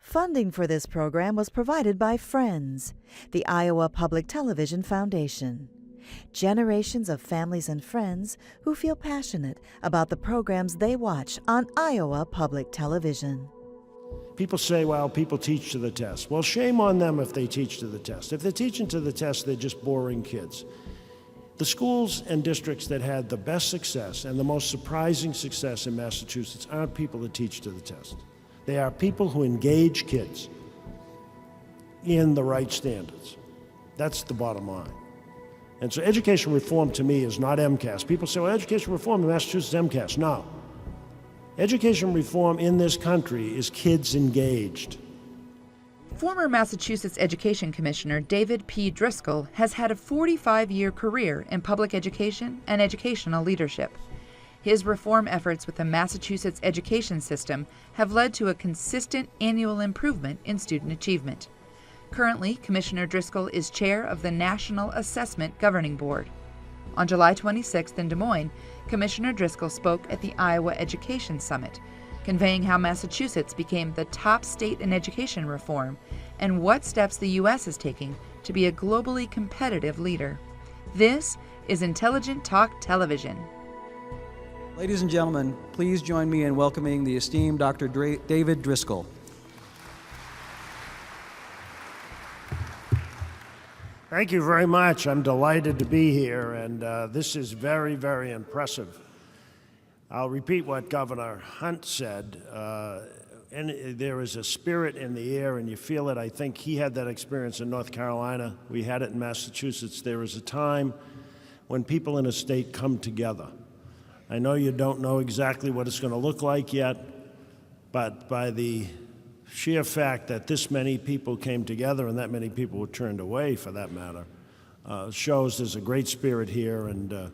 Funding for this program was provided by Friends, the Iowa Public Television Foundation. Generations of families and friends who feel passionate about the programs they watch on Iowa Public Television. People say, well, people teach to the test. Well, shame on them if they teach to the test. If they're teaching to the test, they're just boring kids. The schools and districts that had the best success and the most surprising success in Massachusetts aren't people that teach to the test. They are people who engage kids in the right standards. That's the bottom line. And so education reform to me is not MCAS. People say, well, education reform in Massachusetts is MCAS. No. Education reform in this country is kids engaged. Former Massachusetts Education Commissioner David P. Driscoll has had a 45-year career in public education and educational leadership. His reform efforts with the Massachusetts education system have led to a consistent annual improvement in student achievement. Currently, Commissioner Driscoll is chair of the National Assessment Governing Board. On July 26th in Des Moines, Commissioner Driscoll spoke at the Iowa Education Summit, conveying how Massachusetts became the top state in education reform and what steps the U.S. is taking to be a globally competitive leader. This is Intelligent Talk Television. Ladies and gentlemen, please join me in welcoming the esteemed Dr. David Driscoll. Thank you very much. I'm delighted to be here, and this is very, very impressive. I'll repeat what Governor Hunt said. And there is a spirit in the air, and you feel it. I think he had that experience in North Carolina. We had it in Massachusetts. There is a time when people in a state come together. I know you don't know exactly what it's going to look like yet, but by the sheer fact that this many people came together and that many people were turned away, for that matter, shows there's a great spirit here, and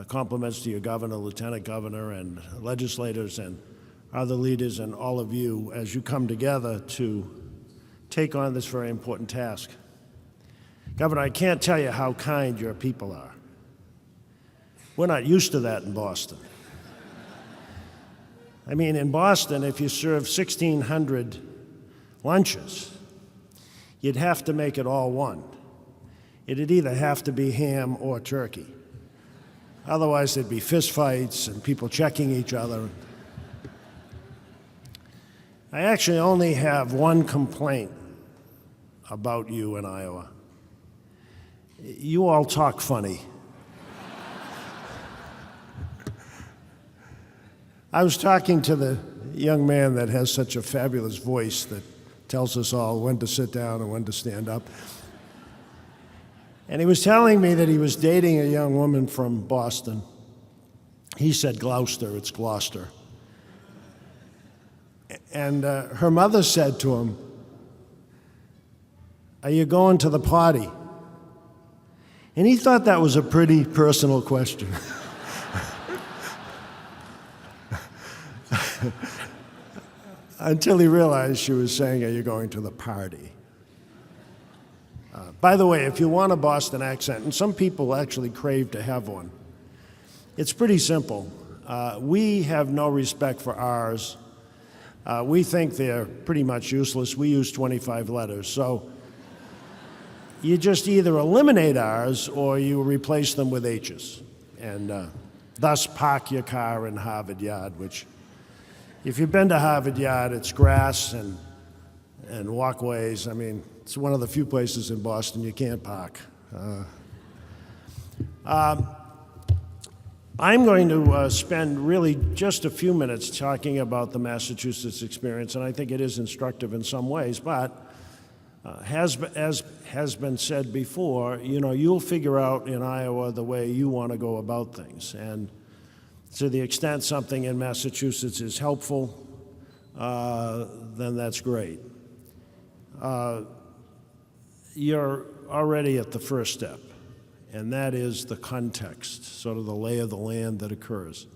compliments to your governor, lieutenant governor, and legislators and other leaders and all of you as you come together to take on this very important task. Governor, I can't tell you how kind your people are. We're not used to that in Boston. I mean, in Boston, if you serve 1,600 lunches, you'd have to make it all one. It'd either have to be ham or turkey. Otherwise, there'd be fistfights and people checking each other. I actually only have one complaint about you in Iowa. You all talk funny. I was talking to the young man that has such a fabulous voice that tells us all when to sit down and when to stand up. And he was telling me that he was dating a young woman from Boston. He said Gloucester, it's Gloucester. And her mother said to him, "Are you going to the party?" And he thought that was a pretty personal question. Until he realized she was saying, "Are you going to the party?" By the way, if you want a Boston accent, and some people actually crave to have one, it's pretty simple. We have no respect for R's. We think they're pretty much useless. We use 25 letters. So you just either eliminate R's or you replace them with H's. And thus park your car in Harvard Yard, which, if you've been to Harvard Yard, it's grass and walkways. I mean, it's one of the few places in Boston you can't park. I'm going to spend really just a few minutes talking about the Massachusetts experience, and I think it is instructive in some ways, but as has been said before, you know, you'll figure out in Iowa the way you want to go about things. And to the extent something in Massachusetts is helpful, then that's great. You're already at the first step, and that is the context, sort of the lay of the land that occurs.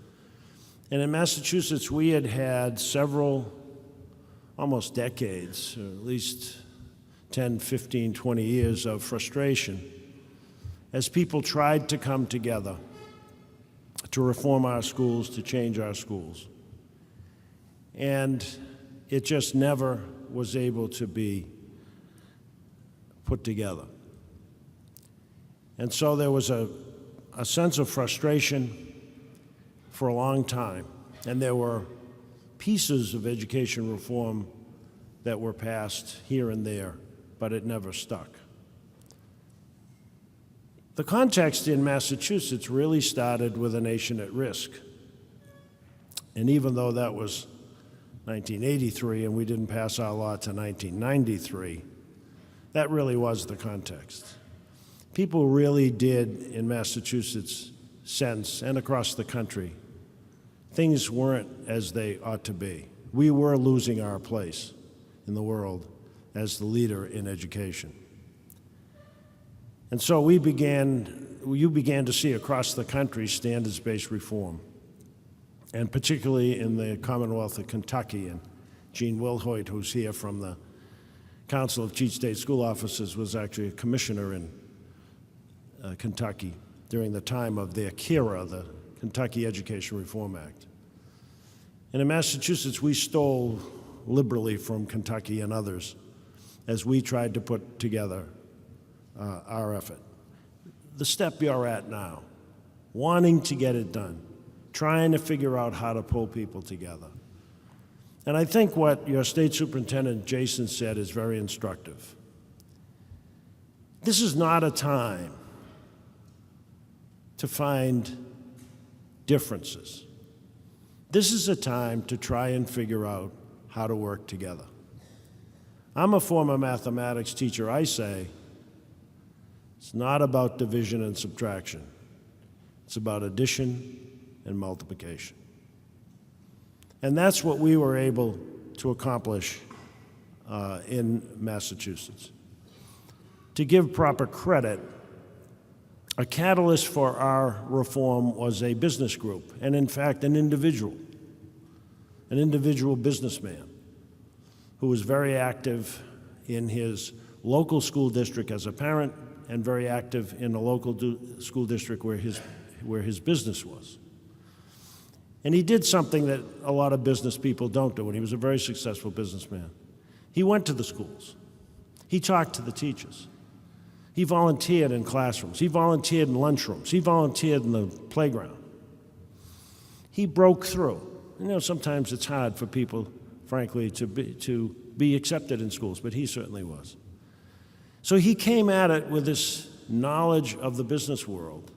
And in Massachusetts, we had had several, almost decades, or at least 10, 15, 20 years of frustration as people tried to come together to reform our schools, to change our schools. And it just never was able to be put together. And so there was a sense of frustration for a long time, and there were pieces of education reform that were passed here and there, but it never stuck. The context in Massachusetts really started with a nation at risk. And even though that was 1983 and we didn't pass our law to 1993, that really was the context. People really did, in Massachusetts, sense, and across the country, things weren't as they ought to be. We were losing our place in the world as the leader in education. And so you began to see across the country standards-based reform, and particularly in the Commonwealth of Kentucky. And Gene Wilhoit, who's here from the Council of Chief State School Officers, was actually a commissioner in Kentucky during the time of their KERA, the Kentucky Education Reform Act. And in Massachusetts, we stole liberally from Kentucky and others as we tried to put together our effort. The step you're at now, wanting to get it done, trying to figure out how to pull people together. And I think what your state superintendent, Jason, said is very instructive. This is not a time to find differences. This is a time to try and figure out how to work together. I'm a former mathematics teacher. I say it's not about division and subtraction. It's about addition and multiplication. And that's what we were able to accomplish in Massachusetts. To give proper credit, a catalyst for our reform was a business group, and in fact, an individual businessman who was very active in his local school district as a parent and very active in the local school district where his business was. And he did something that a lot of business people don't do, and he was a very successful businessman. He went to the schools. He talked to the teachers. He volunteered in classrooms. He volunteered in lunchrooms. He volunteered in the playground. He broke through. You know, sometimes it's hard for people, frankly, to be accepted in schools, but he certainly was. So he came at it with this knowledge of the business world,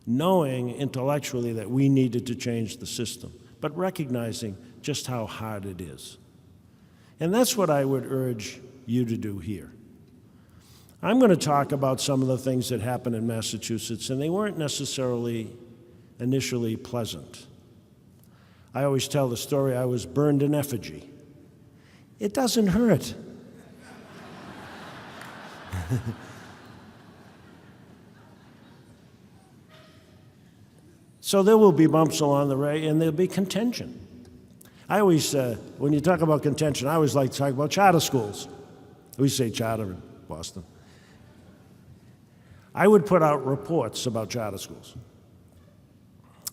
knowing intellectually that we needed to change the system, but recognizing just how hard it is. And that's what I would urge you to do here. I'm going to talk about some of the things that happened in Massachusetts, and they weren't necessarily initially pleasant. I always tell the story, I was burned in effigy. It doesn't hurt. So there will be bumps along the way, and there'll be contention. I always, when you talk about contention, I always like to talk about charter schools. We say charter in Boston. I would put out reports about charter schools.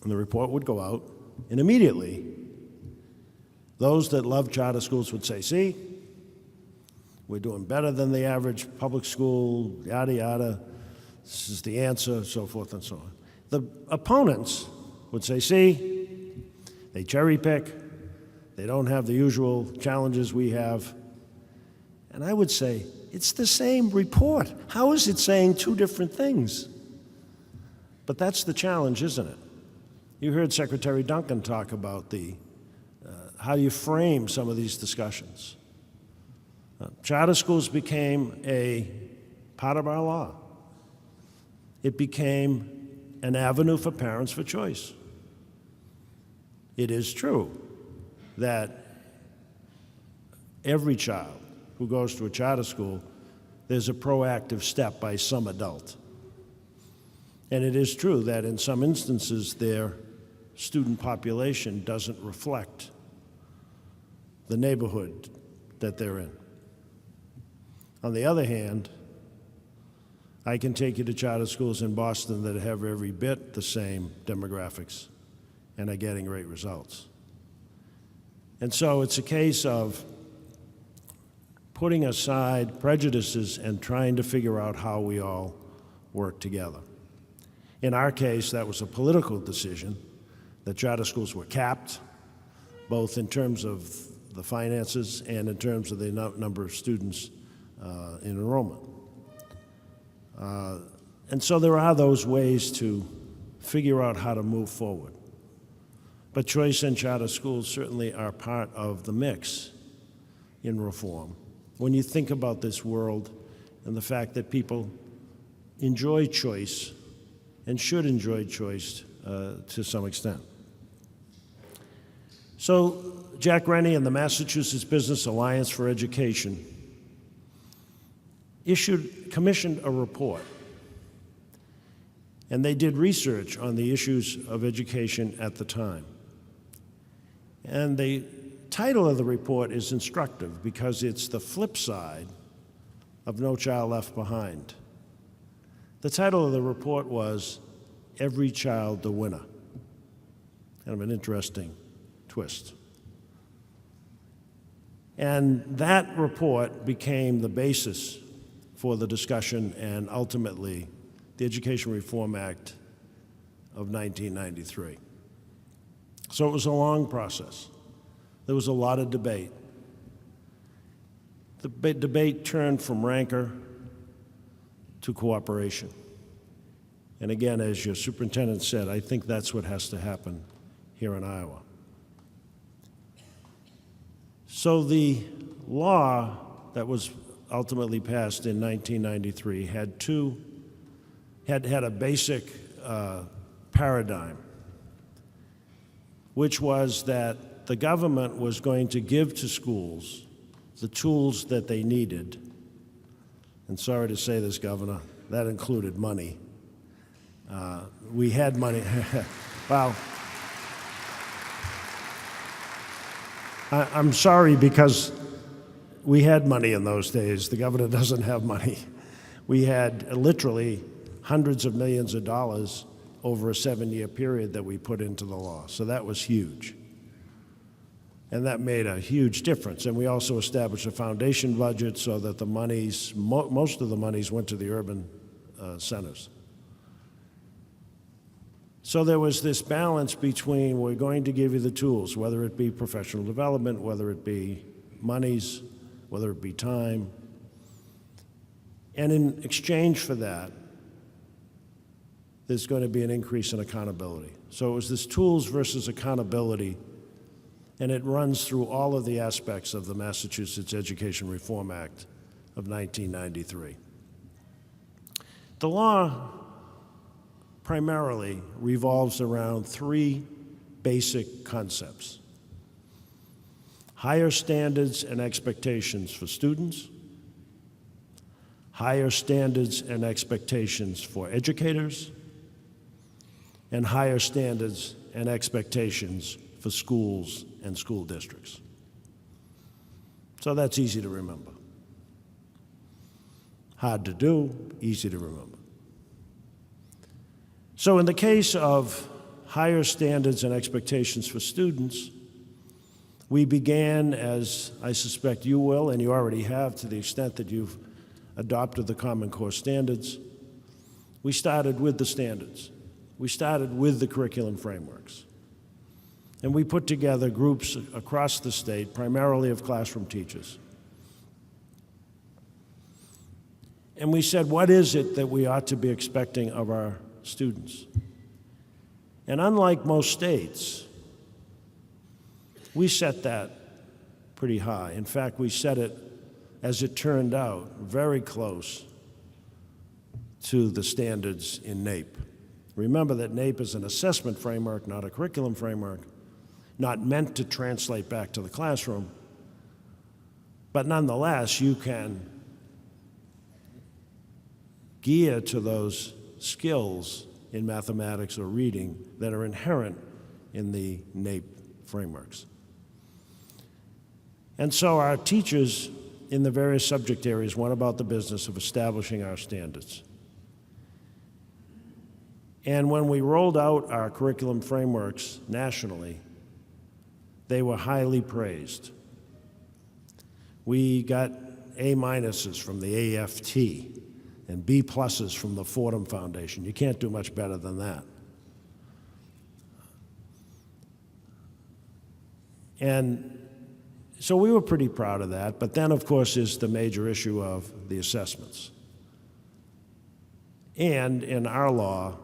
And the report would go out, and immediately, those that love charter schools would say, see, we're doing better than the average public school, yada, yada. This is the answer, so forth and so on. The opponents would say, see, they cherry pick, they don't have the usual challenges we have. And I would say, it's the same report. How is it saying two different things? But that's the challenge, isn't it? You heard Secretary Duncan talk about how you frame some of these discussions. Charter schools became a part of our law. It became an avenue for parents for choice. It is true that every child who goes to a charter school, there's a proactive step by some adult. And it is true that in some instances their student population doesn't reflect the neighborhood that they're in. On the other hand, I can take you to charter schools in Boston that have every bit the same demographics and are getting great results. And so it's a case of putting aside prejudices and trying to figure out how we all work together. In our case, that was a political decision that charter schools were capped, both in terms of the finances and in terms of the number of students in enrollment. And so there are those ways to figure out how to move forward. But choice and charter schools certainly are part of the mix in reform. When you think about this world and the fact that people enjoy choice and should enjoy choice to some extent. So Jack Rennie and the Massachusetts Business Alliance for Education commissioned a report, and they did research on the issues of education at the time. And the title of the report is instructive because it's the flip side of No Child Left Behind. The title of the report was Every Child the Winner. Kind of an interesting twist. And that report became the basis for the discussion and ultimately the Education Reform Act of 1993. So it was a long process. There was a lot of debate. The debate turned from rancor to cooperation. And again, as your superintendent said, I think that's what has to happen here in Iowa. So the law that was ultimately passed in 1993 had a basic paradigm, which was that the government was going to give to schools the tools that they needed. And sorry to say this, Governor, that included money. We had money. Well, I'm sorry because we had money in those days. The governor doesn't have money. We had literally hundreds of millions of dollars over a 7-year period that we put into the law. So that was huge. And that made a huge difference. And we also established a foundation budget so that the monies, most of the monies went to the urban centers. So there was this balance between we're going to give you the tools, whether it be professional development, whether it be monies, whether it be time. And in exchange for that, there's going to be an increase in accountability. So it was this tools versus accountability, and it runs through all of the aspects of the Massachusetts Education Reform Act of 1993. The law primarily revolves around 3 basic concepts: higher standards and expectations for students, higher standards and expectations for educators, and higher standards and expectations for schools and school districts. So that's easy to remember. Hard to do, easy to remember. So in the case of higher standards and expectations for students, we began, as I suspect you will, and you already have to the extent that you've adopted the Common Core standards, we started with the standards. We started with the curriculum frameworks. And we put together groups across the state, primarily of classroom teachers. And we said, what is it that we ought to be expecting of our students? And unlike most states, we set that pretty high. In fact, we set it, as it turned out, very close to the standards in NAEP. Remember that NAEP is an assessment framework, not a curriculum framework, not meant to translate back to the classroom. But nonetheless, you can gear to those skills in mathematics or reading that are inherent in the NAEP frameworks. And so our teachers in the various subject areas went about the business of establishing our standards. And when we rolled out our curriculum frameworks nationally, they were highly praised. We got A minuses from the AFT and B pluses from the Fordham Foundation. You can't do much better than that. And so we were pretty proud of that, but then, of course, is the major issue of the assessments. And in our law,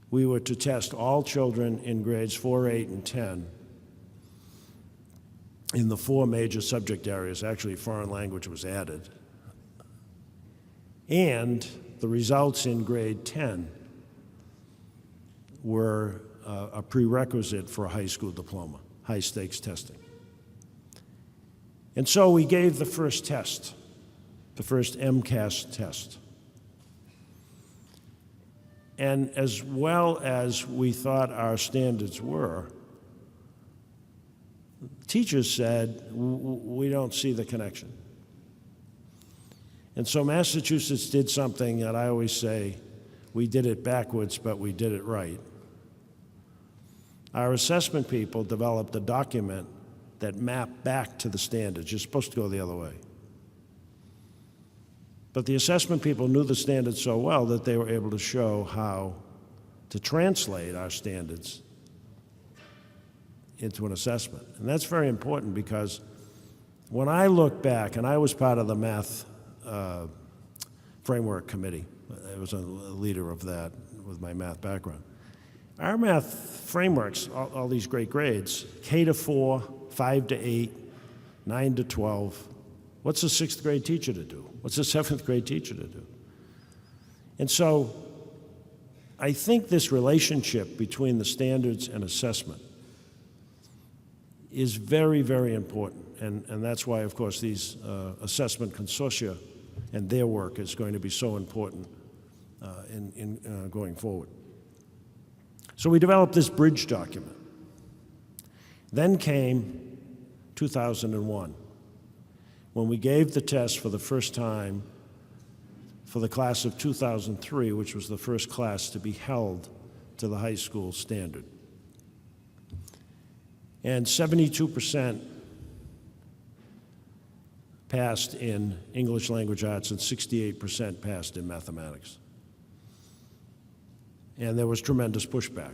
we were to test all children in grades 4, 8, and 10 in the 4 major subject areas. Actually, foreign language was added. And the results in grade 10 were a prerequisite for a high school diploma, high-stakes testing. And so we gave the first test, the first MCAS test. And as well as we thought our standards were, teachers said, we don't see the connection. And so Massachusetts did something that I always say, we did it backwards, but we did it right. Our assessment people developed a document that mapped back to the standards. You're supposed to go the other way. But the assessment people knew the standards so well that they were able to show how to translate our standards into an assessment. And that's very important because when I look back, and I was part of the math framework committee, I was a leader of that with my math background. Our math frameworks, all these great grades, K to 4, 5 to 8, 9 to 12, what's a 6th grade teacher to do? What's a 7th grade teacher to do? And so I think this relationship between the standards and assessment is very, very important. And that's why, of course, these assessment consortia and their work is going to be so important in going forward. So we developed this bridge document. Then came 2001, when we gave the test for the first time for the class of 2003, which was the first class to be held to the high school standard. And 72% passed in English language arts and 68% passed in mathematics. And there was tremendous pushback.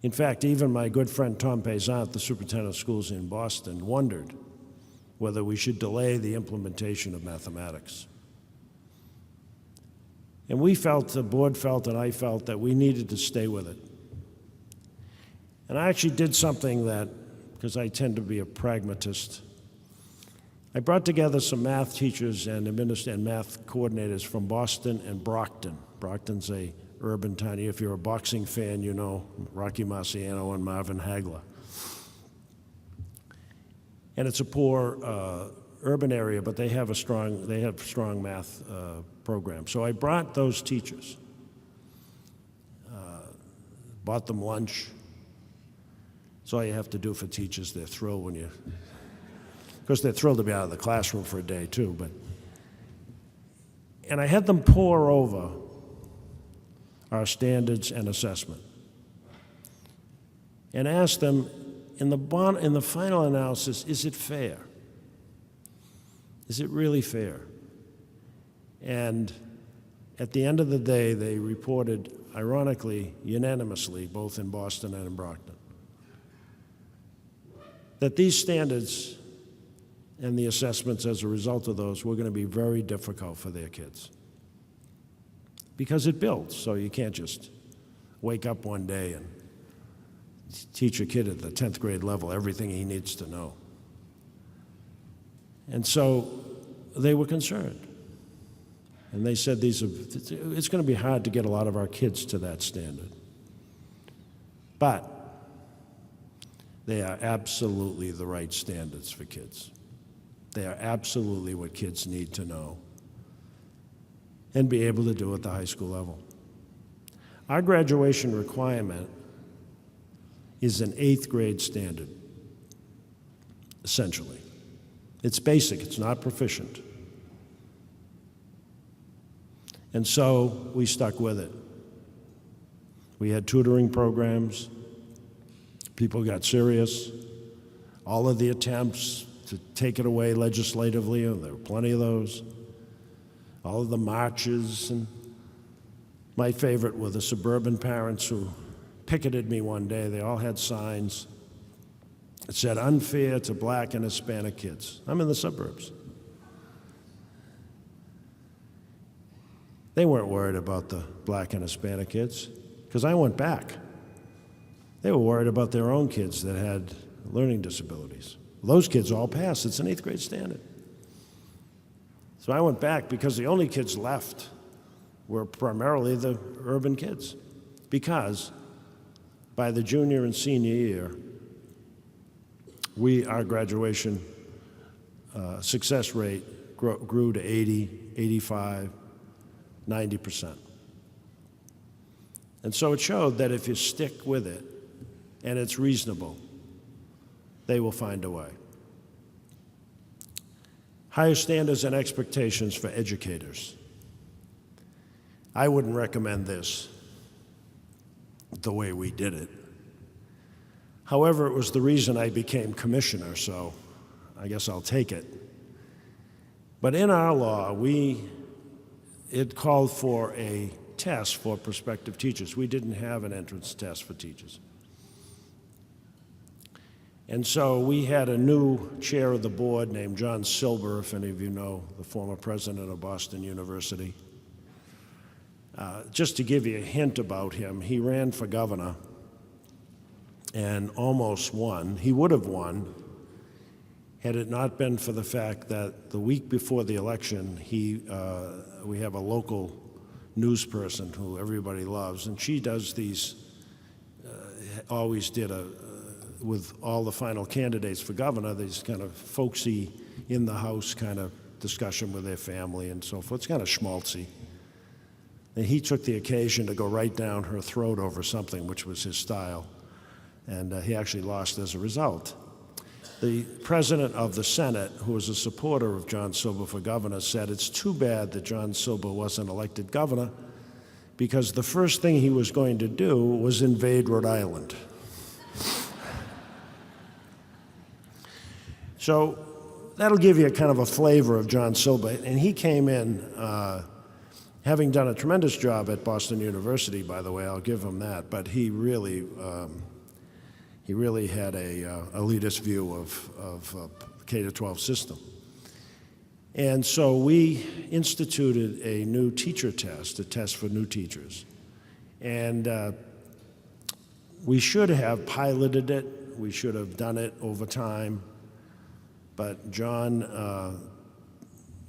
In fact, even my good friend Tom Pezant, the superintendent of schools in Boston, wondered whether we should delay the implementation of mathematics. And we felt, the board felt, and I felt that we needed to stay with it. And I actually did something that, because I tend to be a pragmatist, I brought together some math teachers and math coordinators from Boston and Brockton. Brockton's a urban town. If you're a boxing fan, you know Rocky Marciano and Marvin Hagler. And it's a poor urban area, but they have strong math program. So I brought those teachers, bought them lunch. That's all you have to do for teachers. They're thrilled when you, of course, they're thrilled to be out of the classroom for a day too. And I had them pore over our standards and assessment, and ask them, in the final analysis, is it fair? Is it really fair? And at the end of the day, they reported, ironically, unanimously, both in Boston and in Brockton, that these standards and the assessments as a result of those were going to be very difficult for their kids. Because it builds, so you can't just wake up one day and teach a kid at the 10th grade level everything he needs to know. And so they were concerned. And they said it's going to be hard to get a lot of our kids to that standard. But they are absolutely the right standards for kids. They are absolutely what kids need to know and be able to do at the high school level. Our graduation requirement is an 8th grade standard, essentially. It's basic, it's not proficient. And so we stuck with it. We had tutoring programs, people got serious. All of the attempts to take it away legislatively, and there were plenty of those. All of the marches, and my favorite were the suburban parents who picketed me one day. They all had signs that said, "Unfair to Black and Hispanic kids." I'm in the suburbs. They weren't worried about the Black and Hispanic kids, because I went back. They were worried about their own kids that had learning disabilities. Those kids all passed. It's an 8th grade standard. So I went back because the only kids left were primarily the urban kids, because by the junior and senior year, our graduation success rate grew to 80, 85, 90%. And so it showed that if you stick with it and it's reasonable, they will find a way. Higher standards and expectations for educators. I wouldn't recommend this the way we did it. However, it was the reason I became commissioner, so I guess I'll take it. But in our law, it called for a test for prospective teachers. We didn't have an entrance test for teachers. And so we had a new chair of the board named John Silber, if any of you know, the former president of Boston University. Just to give you a hint about him, he ran for governor and almost won. He would have won had it not been for the fact that the week before the election, we have a local news person who everybody loves, and she does these, always did with all the final candidates for governor, these kind of folksy, in the house kind of discussion with their family and so forth. It's kind of schmaltzy. And he took the occasion to go right down her throat over something, which was his style, and he actually lost as a result. The president of the Senate, who was a supporter of John Silber for governor, said it's too bad that John Silber wasn't elected governor, because the first thing he was going to do was invade Rhode Island. So that'll give you a kind of a flavor of John Silber. And he came in, having done a tremendous job at Boston University, by the way, I'll give him that, but he really had a elitist view of K-12 system. And so we instituted a new teacher test, a test for new teachers. And we should have piloted it. We should have done it over time. But John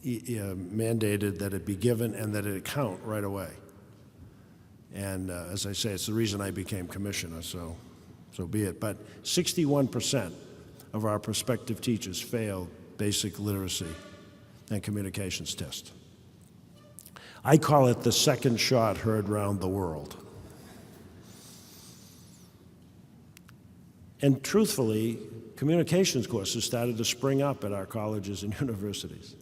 mandated that it be given and that it count right away. And as I say, it's the reason I became commissioner, so be it. But 61% of our prospective teachers failed basic literacy and communications test. I call it the second shot heard round the world. And truthfully, communications courses started to spring up at our colleges and universities.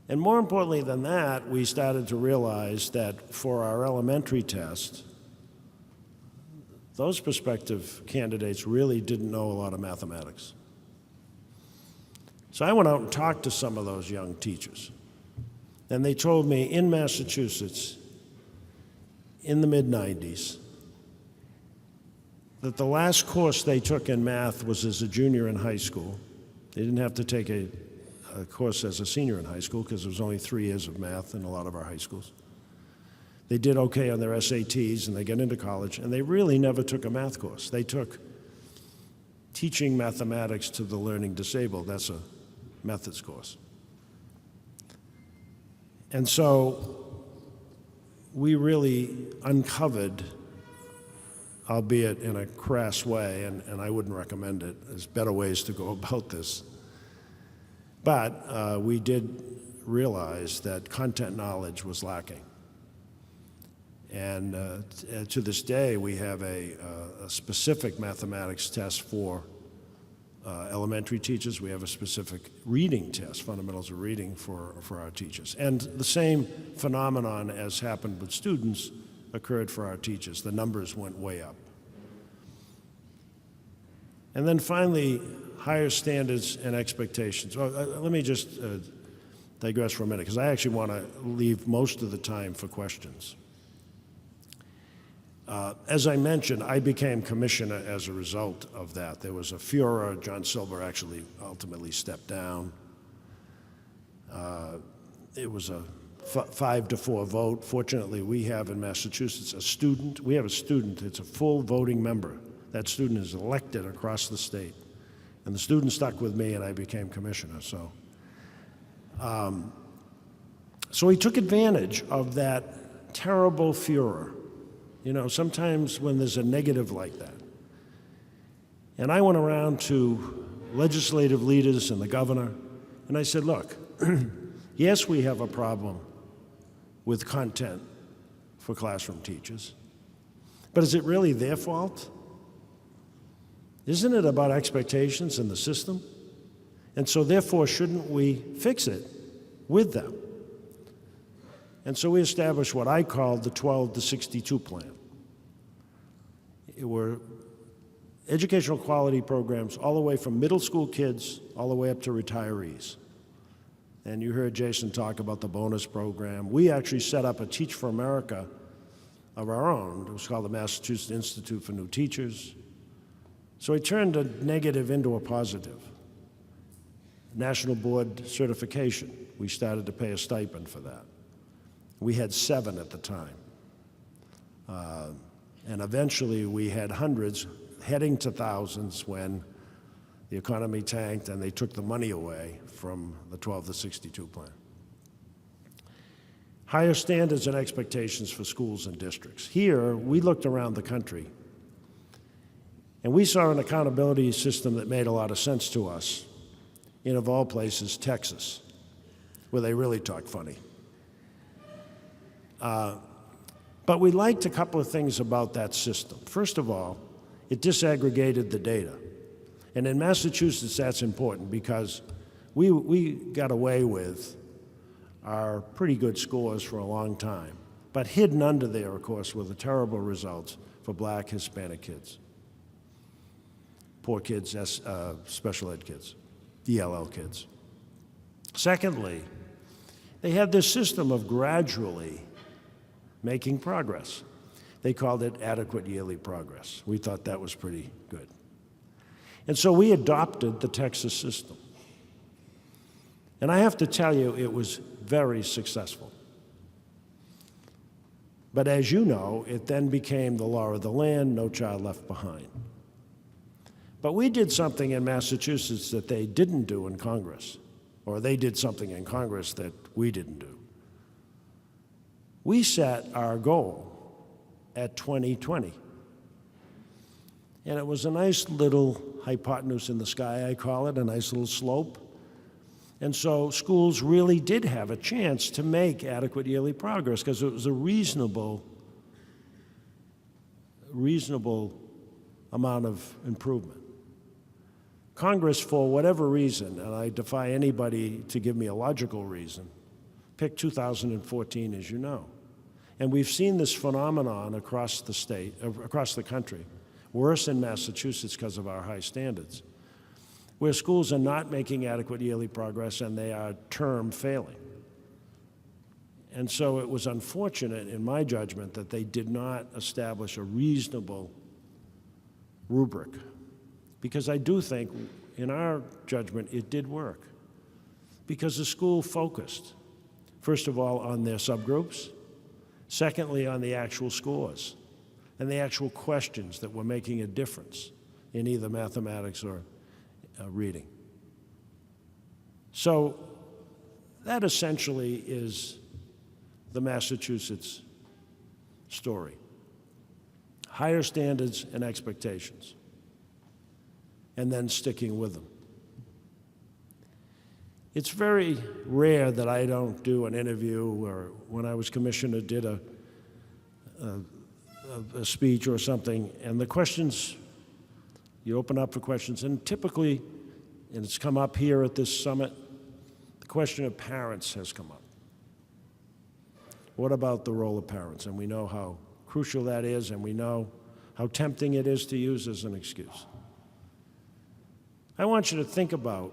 And more importantly than that, we started to realize that for our elementary test, those prospective candidates really didn't know a lot of mathematics. So I went out and talked to some of those young teachers. And they told me in Massachusetts, in the mid-90s, that the last course they took in math was as a junior in high school. They didn't have to take a course as a senior in high school because there was only 3 years of math in a lot of our high schools. They did okay on their SATs and they got into college, and they really never took a math course. They took teaching mathematics to the learning disabled. That's a methods course. And so we really uncovered, albeit in a crass way, and I wouldn't recommend it. There's better ways to go about this. But we did realize that content knowledge was lacking. And to this day, we have a specific mathematics test for elementary teachers. We have a specific reading test, fundamentals of reading for our teachers. And the same phenomenon as happened with students occurred for our teachers. The numbers went way up. And then finally, higher standards and expectations. Well, let me just digress for a minute, because I actually want to leave most of the time for questions. As I mentioned, I became commissioner as a result of that. There was a furor. John Silver actually ultimately stepped down. It was a 5-4 vote. Fortunately, we have in Massachusetts a student. We have a student. It's a full voting member. That student is elected across the state. And the student stuck with me, and I became commissioner. So he took advantage of that terrible furor. You know, sometimes when there's a negative like that. And I went around to legislative leaders and the governor, and I said, look, yes, we have a problem with content for classroom teachers, but is it really their fault? Isn't it about expectations in the system? And so therefore, shouldn't we fix it with them? And so we established what I called the 12 to 62 plan. It were educational quality programs all the way from middle school kids all the way up to retirees. And you heard Jason talk about the bonus program. We actually set up a Teach for America of our own. It was called the Massachusetts Institute for New Teachers. So we turned a negative into a positive. National board certification. We started to pay a stipend for that. We had 7 at the time. And eventually we had hundreds, heading to thousands when the economy tanked and they took the money away from the 12 to 62 plan. Higher standards and expectations for schools and districts. Here, we looked around the country and we saw an accountability system that made a lot of sense to us in, of all places, Texas, where they really talk funny. But we liked a couple of things about that system. First of all, it disaggregated the data. And in Massachusetts, that's important because we got away with our pretty good scores for a long time. But hidden under there, of course, were the terrible results for Black, Hispanic kids. Poor kids, special ed kids, ELL kids. Secondly, they had this system of gradually making progress. They called it adequate yearly progress. We thought that was pretty good. And so we adopted the Texas system. And I have to tell you, it was very successful. But as you know, it then became the law of the land, no child left behind. But we did something in Massachusetts that they didn't do in Congress, or they did something in Congress that we didn't do. We set our goal at 2020. And it was a nice little hypotenuse in the sky, I call it, a nice little slope. And so schools really did have a chance to make adequate yearly progress because it was a reasonable amount of improvement. Congress, for whatever reason, and I defy anybody to give me a logical reason, picked 2014, as you know. And we've seen this phenomenon across the state, across the country, worse in Massachusetts because of our high standards, where schools are not making adequate yearly progress and they are term failing. And so it was unfortunate, in my judgment, that they did not establish a reasonable rubric. Because I do think, in our judgment, it did work. Because the school focused, first of all, on their subgroups, secondly, on the actual scores and the actual questions that were making a difference in either mathematics or reading. So that essentially is the Massachusetts story. Higher standards and expectations, and then sticking with them. It's very rare that I don't do an interview, or when I was commissioner did a speech or something, and the questions, you open up for questions, and typically, and it's come up here at this summit, the question of parents has come up. What about the role of parents? And we know how crucial that is, and we know how tempting it is to use as an excuse. I want you to think about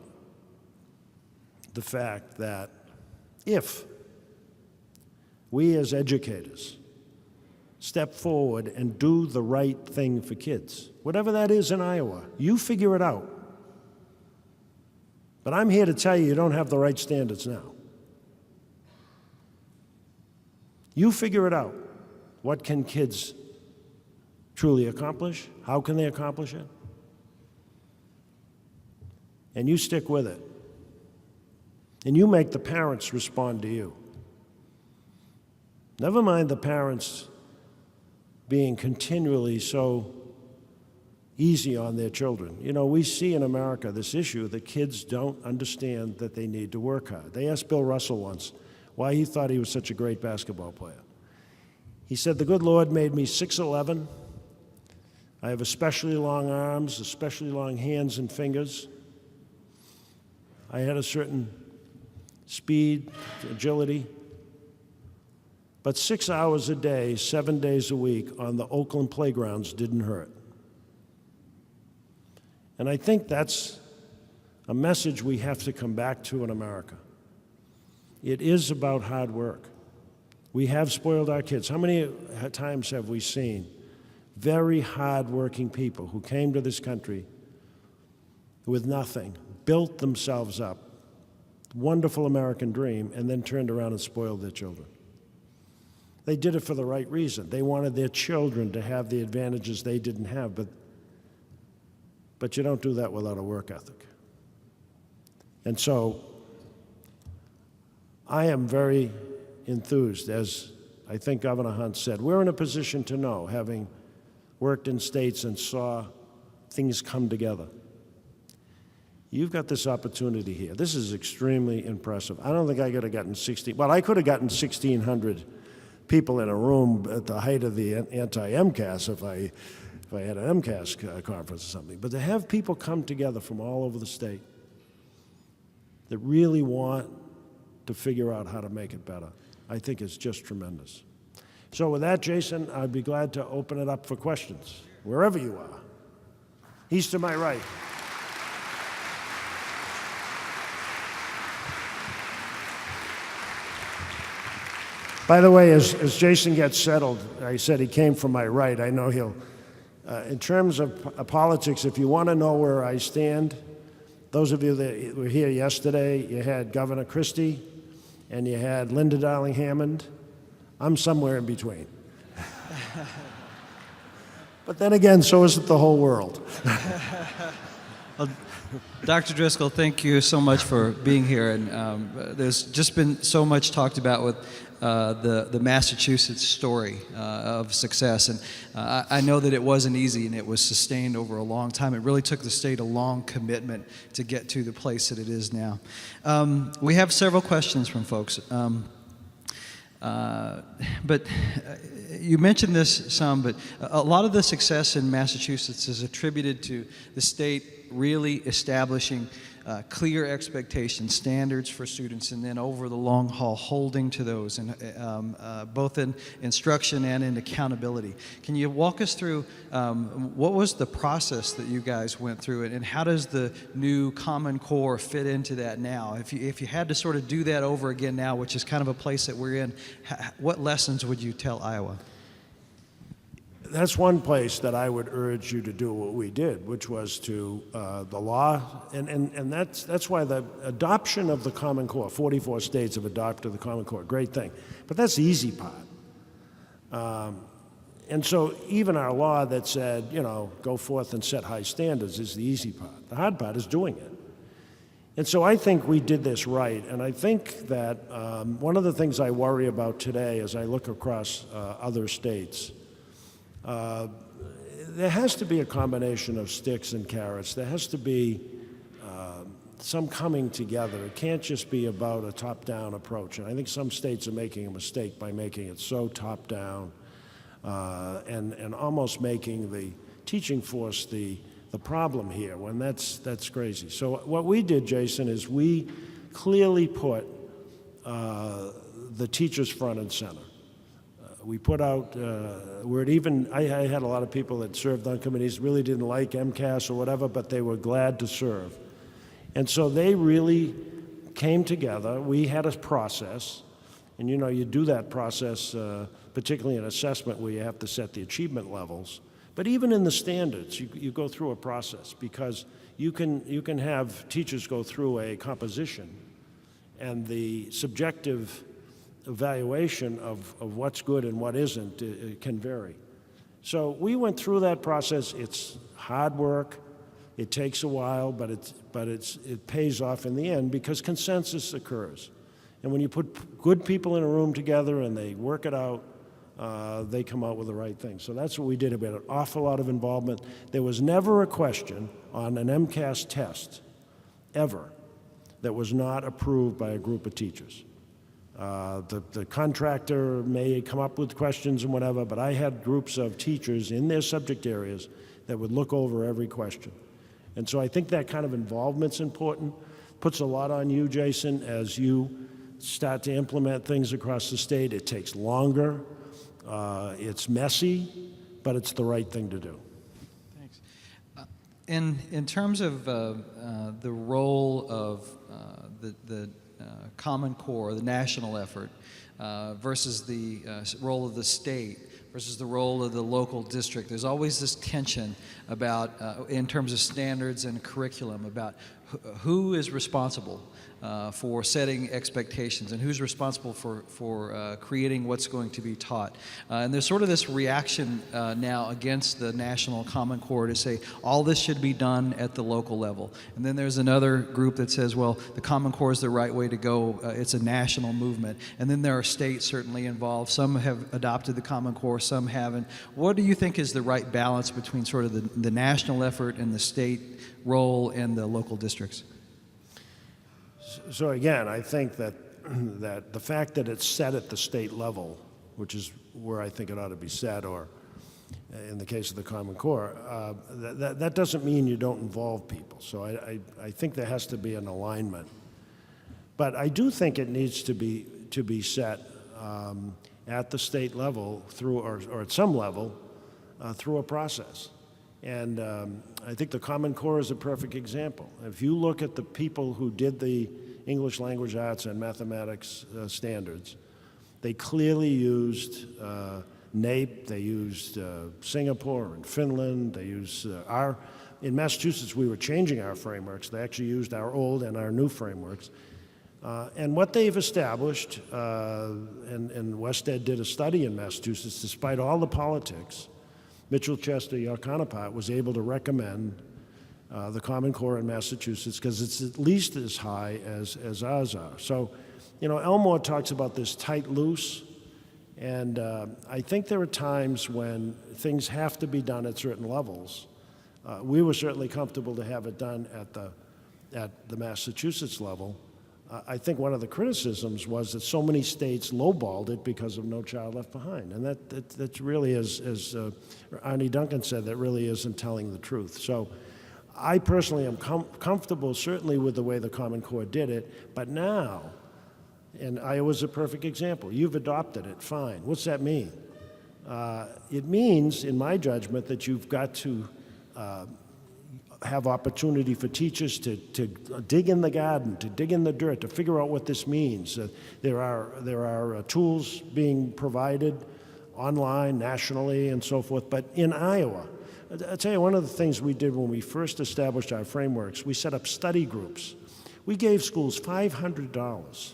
the fact that if we as educators step forward and do the right thing for kids, whatever that is in Iowa, you figure it out. But I'm here to tell you, you don't have the right standards now. You figure it out. What can kids truly accomplish? How can they accomplish it? And you stick with it. And you make the parents respond to you. Never mind the parents being continually so easy on their children. You know, we see in America this issue that kids don't understand that they need to work hard. They asked Bill Russell once why he thought he was such a great basketball player. He said, "The good Lord made me 6'11". I have especially long arms, especially long hands and fingers. I had a certain speed, agility. But 6 hours a day, 7 days a week on the Oakland playgrounds didn't hurt." And I think that's a message we have to come back to in America. It is about hard work. We have spoiled our kids. How many times have we seen very hard-working people who came to this country with nothing, built themselves up, wonderful American dream, and then turned around and spoiled their children? They did it for the right reason. They wanted their children to have the advantages they didn't have, but you don't do that without a work ethic. And so I am very enthused, as I think Governor Hunt said. We're in a position to know, having worked in states and saw things come together. You've got this opportunity here. This is extremely impressive. I don't think I could have gotten 60, well, I could have gotten 1,600 people in a room at the height of the anti-MCAS if I had an MCAS conference or something. But to have people come together from all over the state that really want to figure out how to make it better, I think is just tremendous. So with that, Jason, I'd be glad to open it up for questions, wherever you are. He's to my right. By the way, as Jason gets settled, I said he came from my right. I know he'll, in terms of politics, if you want to know where I stand, those of you that were here yesterday, you had Governor Christie and you had Linda Darling Hammond. I'm somewhere in between. But then again, so isn't the whole world. Well, Dr. Driscoll, thank you so much for being here. And there's just been so much talked about with the Massachusetts story of success. And I know that it wasn't easy and it was sustained over a long time. It really took the state a long commitment to get to the place that it is now. We have several questions from folks. But you mentioned this some, but a lot of the success in Massachusetts is attributed to the state really establishing clear expectations, standards for students, and then over the long haul holding to those, and both in instruction and in accountability. Can you walk us through what was the process that you guys went through, and how does the new Common Core fit into that now? If you had to sort of do that over again now, which is kind of a place that we're in, what lessons would you tell Iowa? That's one place that I would urge you to do what we did, which was to the law, and that's why the adoption of the Common Core, 44 states have adopted the Common Core, great thing. But that's the easy part. And so even our law that said, you know, go forth and set high standards is the easy part. The hard part is doing it. And so I think we did this right, and I think that one of the things I worry about today as I look across other states, there has to be a combination of sticks and carrots. There has to be some coming together. It can't just be about a top-down approach. And I think some states are making a mistake by making it so top-down and almost making the teaching force the problem here, when that's crazy. So what we did, Jason, is we clearly put the teachers front and center. We put out, where it even, I had a lot of people that served on committees, really didn't like MCAS or whatever, but they were glad to serve. And so they really came together. We had a process, and you know, you do that process, particularly in assessment where you have to set the achievement levels. But even in the standards, you go through a process, because you can have teachers go through a composition, and the subjective evaluation of what's good and what isn't it can vary. So we went through that process. It's hard work. It takes a while, but it pays off in the end, because consensus occurs. And when you put good people in a room together and they work it out, they come out with the right thing. So that's what we did. We had an awful lot of involvement. There was never a question on an MCAS test, ever, that was not approved by a group of teachers. The contractor may come up with questions and whatever, but I had groups of teachers in their subject areas that would look over every question. And so I think that kind of involvement's important. Puts a lot on you, Jason, as you start to implement things across the state. It takes longer. It's messy, but it's the right thing to do. Thanks. In terms of the role of the Common Core, the national effort, versus the role of the state, versus the role of the local district, there's always this tension about, in terms of standards and curriculum, about who is responsible for setting expectations and who's responsible for creating what's going to be taught. And there's sort of this reaction now against the National Common Core to say all this should be done at the local level. And then there's another group that says, well, the Common Core is the right way to go. It's a national movement. And then there are states certainly involved. Some have adopted the Common Core, some haven't. What do you think is the right balance between sort of the national effort and the state role and the local districts? So again, I think that the fact that it's set at the state level, which is where I think it ought to be set, or in the case of the Common Core, that doesn't mean you don't involve people. So I think there has to be an alignment. But I do think it needs to be set at the state level through, or at some level, through a process. And I think the Common Core is a perfect example. If you look at the people who did the English language arts and mathematics standards, they clearly used NAEP, they used Singapore and Finland, they used in Massachusetts we were changing our frameworks. They actually used our old and our new frameworks. And what they've established, and Wested did a study in Massachusetts, despite all the politics, Mitchell Chester, your counterpart, was able to recommend the Common Core in Massachusetts because it's at least as high as ours are. So, you know, Elmore talks about this tight loose, and I think there are times when things have to be done at certain levels. We were certainly comfortable to have it done at the Massachusetts level. I think one of the criticisms was that so many states lowballed it because of No Child Left Behind. And that really is, as Arnie Duncan said, that really isn't telling the truth. So I personally am comfortable certainly with the way the Common Core did it, but now, and Iowa's a perfect example, you've adopted it, fine. What's that mean? It means, in my judgment, that you've got to have opportunity for teachers to dig in the garden, to dig in the dirt, to figure out what this means. There are tools being provided online, nationally, and so forth. But in Iowa, I'll tell you one of the things we did when we first established our frameworks, we set up study groups. We gave schools $500.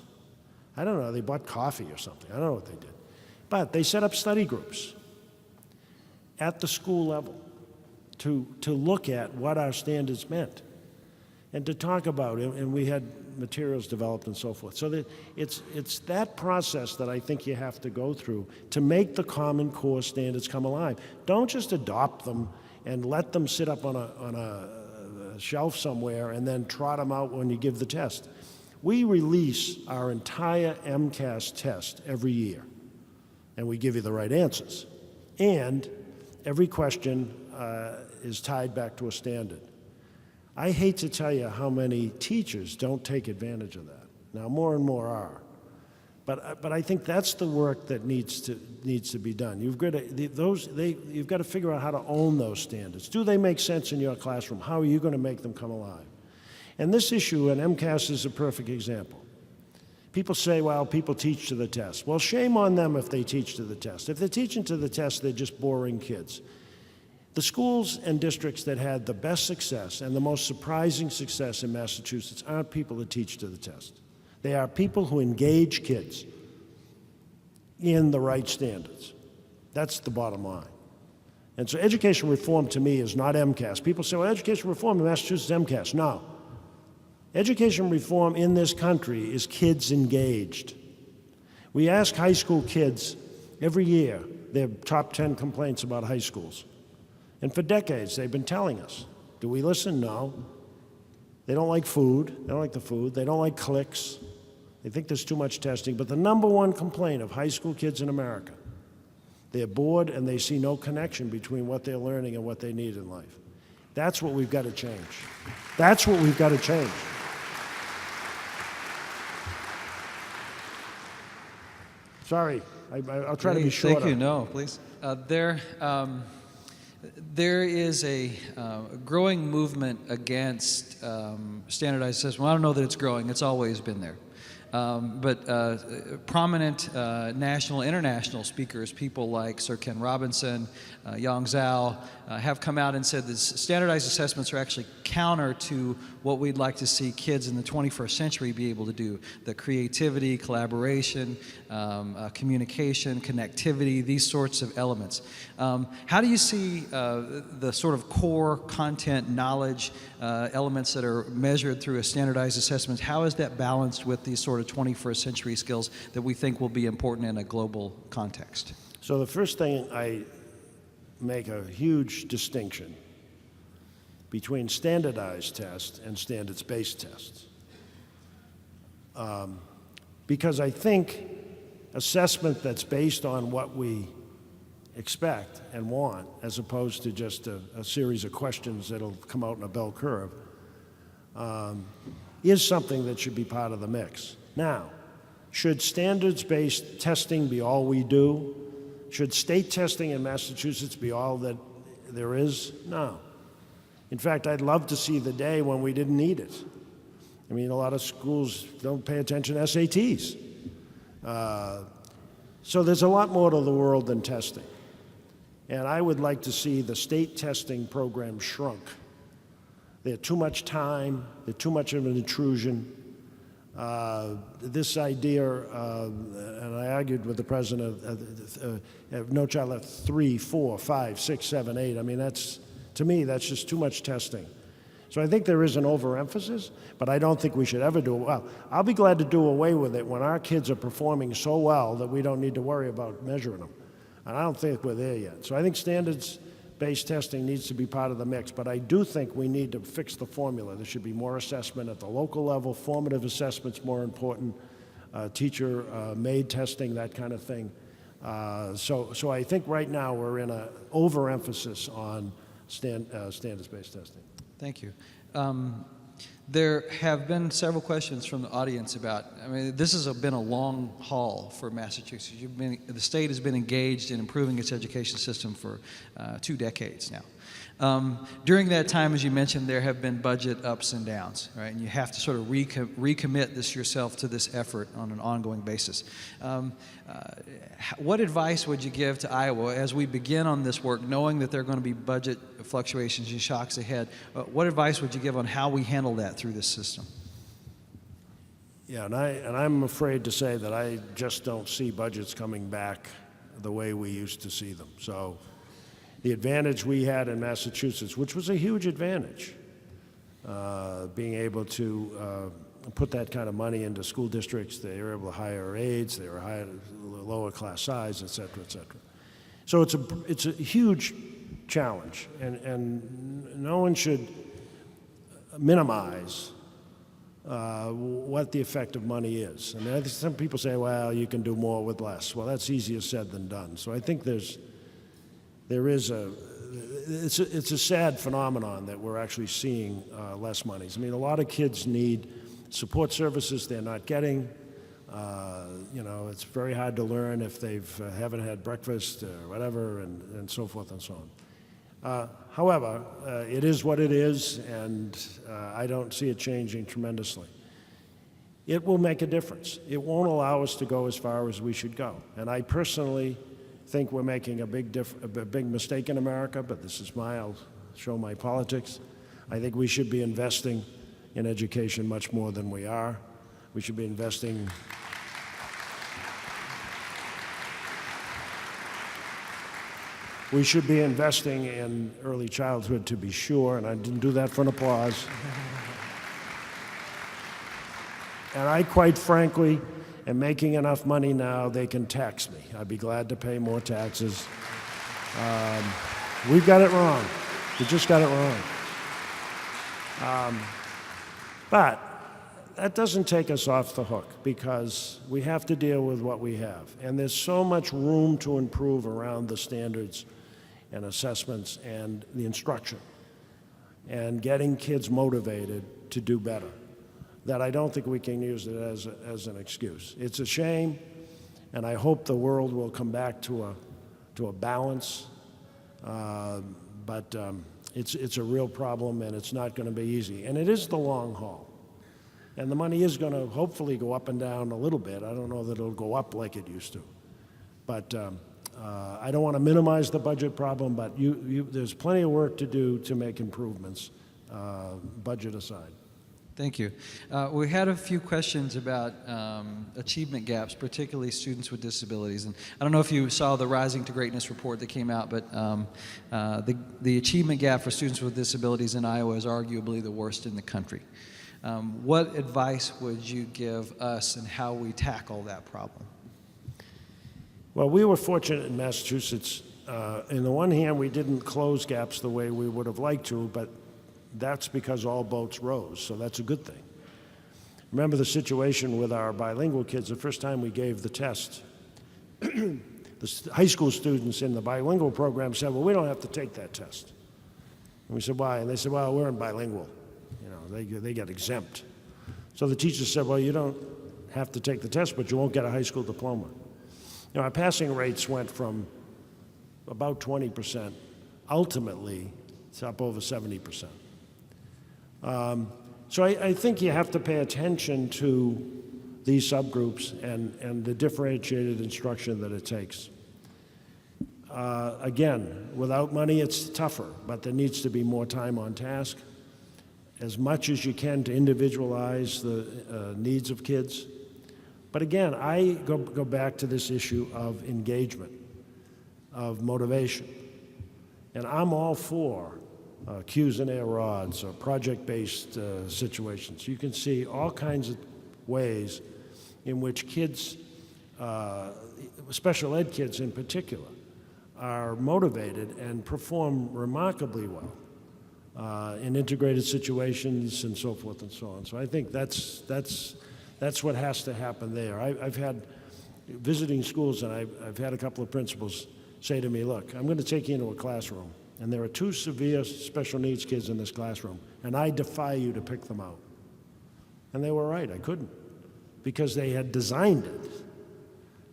I don't know, they bought coffee or something. I don't know what they did. But they set up study groups at the school level to look at what our standards meant and to talk about it, and we had materials developed and so forth. So that it's that process that I think you have to go through to make the Common Core standards come alive. Don't just adopt them and let them sit up on a shelf somewhere and then trot them out when you give the test. We release our entire MCAS test every year, and we give you the right answers. And every question is tied back to a standard. I hate to tell you how many teachers don't take advantage of that. Now, more and more are. But I think that's the work that needs to be done. You've got to figure out how to own those standards. Do they make sense in your classroom? How are you going to make them come alive? And this issue, and MCAS is a perfect example. People say, well, people teach to the test. Well, shame on them if they teach to the test. If they're teaching to the test, they're just boring kids. The schools and districts that had the best success and the most surprising success in Massachusetts aren't people that teach to the test. They are people who engage kids in the right standards. That's the bottom line. And so education reform to me is not MCAS. People say, well, education reform in Massachusetts is MCAS. No. Education reform in this country is kids engaged. We ask high school kids every year their top 10 complaints about high schools. And for decades, they've been telling us. Do we listen? No. They don't like food. They don't like the food. They don't like cliques. They think there's too much testing. But the number one complaint of high school kids in America, they're bored and they see no connection between what they're learning and what they need in life. That's what we've got to change. That's what we've got to change. Sorry, I'll try to be shorter. Thank you. No, please. There is a growing movement against standardized assessment. Well, I don't know that it's growing. It's always been there. But prominent national, international speakers, people like Sir Ken Robinson, Yang Zhao, have come out and said that standardized assessments are actually counter to what we'd like to see kids in the 21st century be able to do. The creativity, collaboration, communication, connectivity, these sorts of elements. How do you see the sort of core content, knowledge elements that are measured through a standardized assessment? How is that balanced with these sort of 21st century skills that we think will be important in a global context? So the first thing, I make a huge distinction between standardized tests and standards-based tests. Because I think assessment that's based on what we expect and want, as opposed to just a series of questions that'll come out in a bell curve, is something that should be part of the mix. Now, should standards-based testing be all we do? Should state testing in Massachusetts be all that there is? No. In fact, I'd love to see the day when we didn't need it. I mean, a lot of schools don't pay attention to SATs. So there's a lot more to the world than testing. And I would like to see the state testing program shrunk. They're too much time, they're too much of an intrusion. This idea, and I argued with the president of No Child Left 3, 4, 5, 6, 7, 8. I mean, to me, that's just too much testing. So I think there is an overemphasis, but I don't think we should ever do it. Well, I'll be glad to do away with it when our kids are performing so well that we don't need to worry about measuring them. And I don't think we're there yet. So I think standards-based testing needs to be part of the mix, but I do think we need to fix the formula. There should be more assessment at the local level, formative assessment's more important, teacher-made testing, that kind of thing. So I think right now we're in an overemphasis on standards-based testing. Thank you. There have been several questions from the audience about, I mean, this has been a long haul for Massachusetts. The state has been engaged in improving its education system for 2 decades now. During that time, as you mentioned, there have been budget ups and downs, right? And you have to sort of recommit this yourself to this effort on an ongoing basis. What advice would you give to Iowa as we begin on this work, knowing that there are going to be budget fluctuations and shocks ahead? What advice would you give on how we handle that through this system? Yeah, and I'm afraid to say that I just don't see budgets coming back the way we used to see them. So the advantage we had in Massachusetts, which was a huge advantage, being able to put that kind of money into school districts. They were able to hire aides, they were hired lower class size, et cetera, et cetera. So it's a huge challenge, and no one should minimize what the effect of money is. I mean, I think some people say, well, you can do more with less. Well, that's easier said than done. So I think it's a sad phenomenon that we're actually seeing less monies. I mean, a lot of kids need support services they're not getting. You know, it's very hard to learn if they haven't had breakfast or whatever, and so forth and so on. However, it is what it is, and I don't see it changing tremendously. It will make a difference. It won't allow us to go as far as we should go. And I personally think we're making a big mistake in America, but this is I'll show my politics. I think we should be investing in education much more than we are. We should be investing. We should be investing in early childhood, to be sure, and I didn't do that for an applause. And I, quite frankly, am making enough money now they can tax me. I'd be glad to pay more taxes. We've got it wrong. We just got it wrong. But that doesn't take us off the hook, because we have to deal with what we have. And there's so much room to improve around the standards and assessments and the instruction and getting kids motivated to do better, that I don't think we can use it as an excuse. It's a shame, and I hope the world will come back to a balance, but it's a real problem, and it's not going to be easy. And it is the long haul. And the money is going to hopefully go up and down a little bit. I don't know that it'll go up like it used to. But I don't want to minimize the budget problem, but there's plenty of work to do to make improvements, budget aside. Thank you. We had a few questions about achievement gaps, particularly students with disabilities. And I don't know if you saw the Rising to Greatness report that came out, but the achievement gap for students with disabilities in Iowa is arguably the worst in the country. What advice would you give us in how we tackle that problem? Well, we were fortunate in Massachusetts. On the one hand, we didn't close gaps the way we would have liked to, but that's because all boats rose, so that's a good thing. Remember the situation with our bilingual kids. The first time we gave the test, the high school students in the bilingual program said, well, we don't have to take that test. And we said, why? And they said, well, we're in bilingual. You know, they get exempt. So the teacher said, well, you don't have to take the test, but you won't get a high school diploma. You know, our passing rates went from about 20% ultimately to up over 70%. So I think you have to pay attention to these subgroups and the differentiated instruction that it takes. Again, without money, it's tougher, but there needs to be more time on task, as much as you can to individualize the needs of kids. But again, I go back to this issue of engagement, of motivation. And I'm all for cues and air rods or project-based situations. You can see all kinds of ways in which kids, special ed kids in particular, are motivated and perform remarkably well in integrated situations and so forth and so on. So I think that's what has to happen there. I've had visiting schools, and I've had a couple of principals say to me, look, I'm going to take you into a classroom, and there are 2 severe special needs kids in this classroom, and I defy you to pick them out. And they were right, I couldn't, because they had designed it.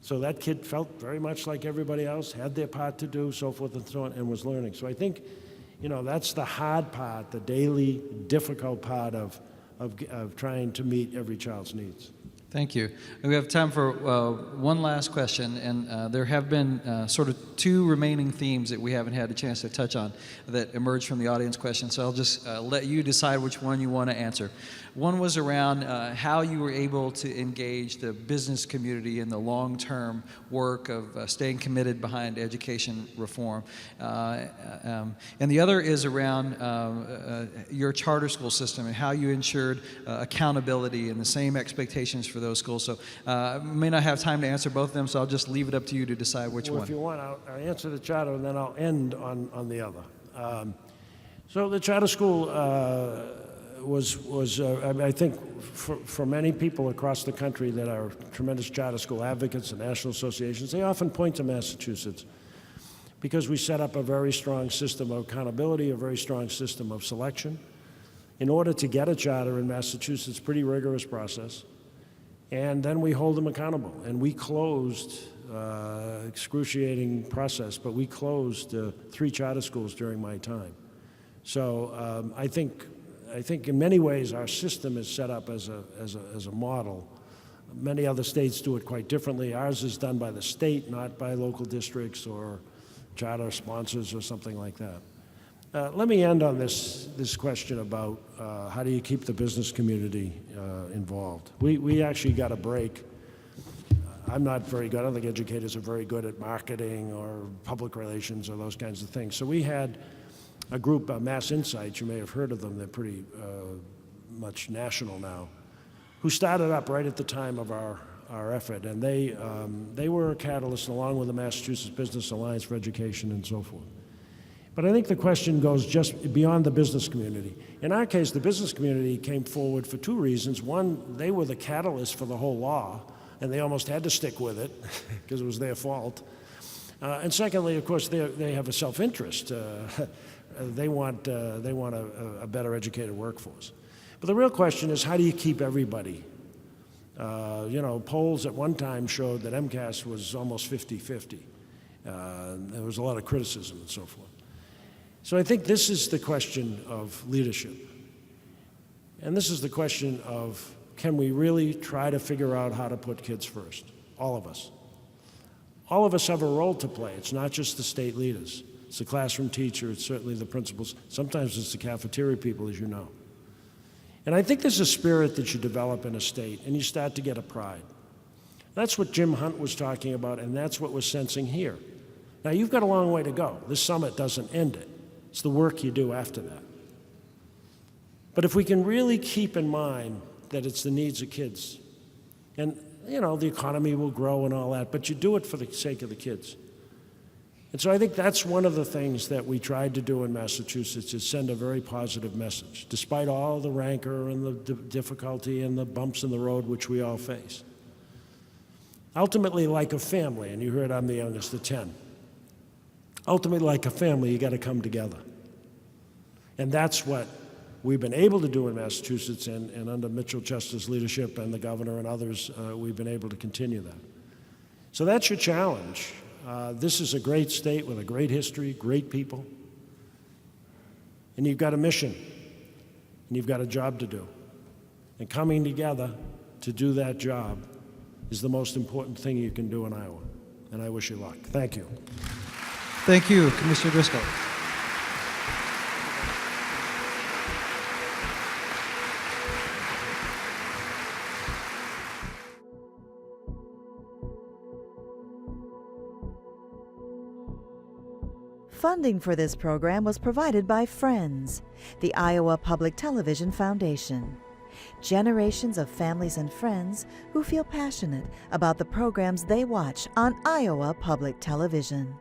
So that kid felt very much like everybody else, had their part to do, so forth and so on, and was learning. So I think, you know, that's the hard part, the daily, difficult part of trying to meet every child's needs. Thank you. We have time for one last question, and there have been sort of 2 remaining themes that we haven't had a chance to touch on that emerged from the audience question, so I'll just let you decide which one you want to answer. One was around how you were able to engage the business community in the long-term work of staying committed behind education reform. And the other is around your charter school system and how you ensured accountability and the same expectations for those schools. So I may not have time to answer both of them, so I'll just leave it up to you to decide which one. If you want, I'll answer the charter, and then I'll end on the other. So the charter school was I think, for many people across the country that are tremendous charter school advocates and national associations, they often point to Massachusetts because we set up a very strong system of accountability, a very strong system of selection. In order to get a charter in Massachusetts, pretty rigorous process. and then we hold them accountable. And we closed, excruciating process, but we closed 3 charter schools during my time. So I think in many ways our system is set up as a model. Many other states do it quite differently. Ours is done by the state, not by local districts or charter sponsors or something like that. Let me end on this question about how do you keep the business community involved. We actually got a break. I'm not very good. I don't think educators are very good at marketing or public relations or those kinds of things. So we had a group, Mass Insights, you may have heard of them. They're pretty much national now, who started up right at the time of our effort. And they were a catalyst along with the Massachusetts Business Alliance for Education and so forth. But I think the question goes just beyond the business community. In our case, the business community came forward for 2 reasons. One, they were the catalyst for the whole law, and they almost had to stick with it because it was their fault. And secondly, of course, they have a self-interest. They want a better educated workforce. But the real question is, how do you keep everybody? Polls at one time showed that MCAS was almost 50-50. There was a lot of criticism and so forth. So I think this is the question of leadership. And this is the question of, can we really try to figure out how to put kids first? All of us. All of us have a role to play. It's not just the state leaders. It's the classroom teacher. It's certainly the principals. Sometimes it's the cafeteria people, as you know. And I think there's a spirit that you develop in a state, and you start to get a pride. That's what Jim Hunt was talking about, and that's what we're sensing here. Now, you've got a long way to go. This summit doesn't end it. It's the work you do after that. But if we can really keep in mind that it's the needs of kids, and, the economy will grow and all that, but you do it for the sake of the kids. And so I think that's one of the things that we tried to do in Massachusetts, is send a very positive message, despite all the rancor and the difficulty and the bumps in the road which we all face. Ultimately, like a family, and you heard I'm the youngest of 10. Ultimately, like a family, you got to come together. And that's what we've been able to do in Massachusetts, and under Mitchell Chester's leadership and the governor and others, we've been able to continue that. So that's your challenge. This is a great state with a great history, great people. And you've got a mission, and you've got a job to do. And coming together to do that job is the most important thing you can do in Iowa. And I wish you luck. Thank you. Thank you, Commissioner Driscoll. Funding for this program was provided by Friends, the Iowa Public Television Foundation. Generations of families and friends who feel passionate about the programs they watch on Iowa Public Television.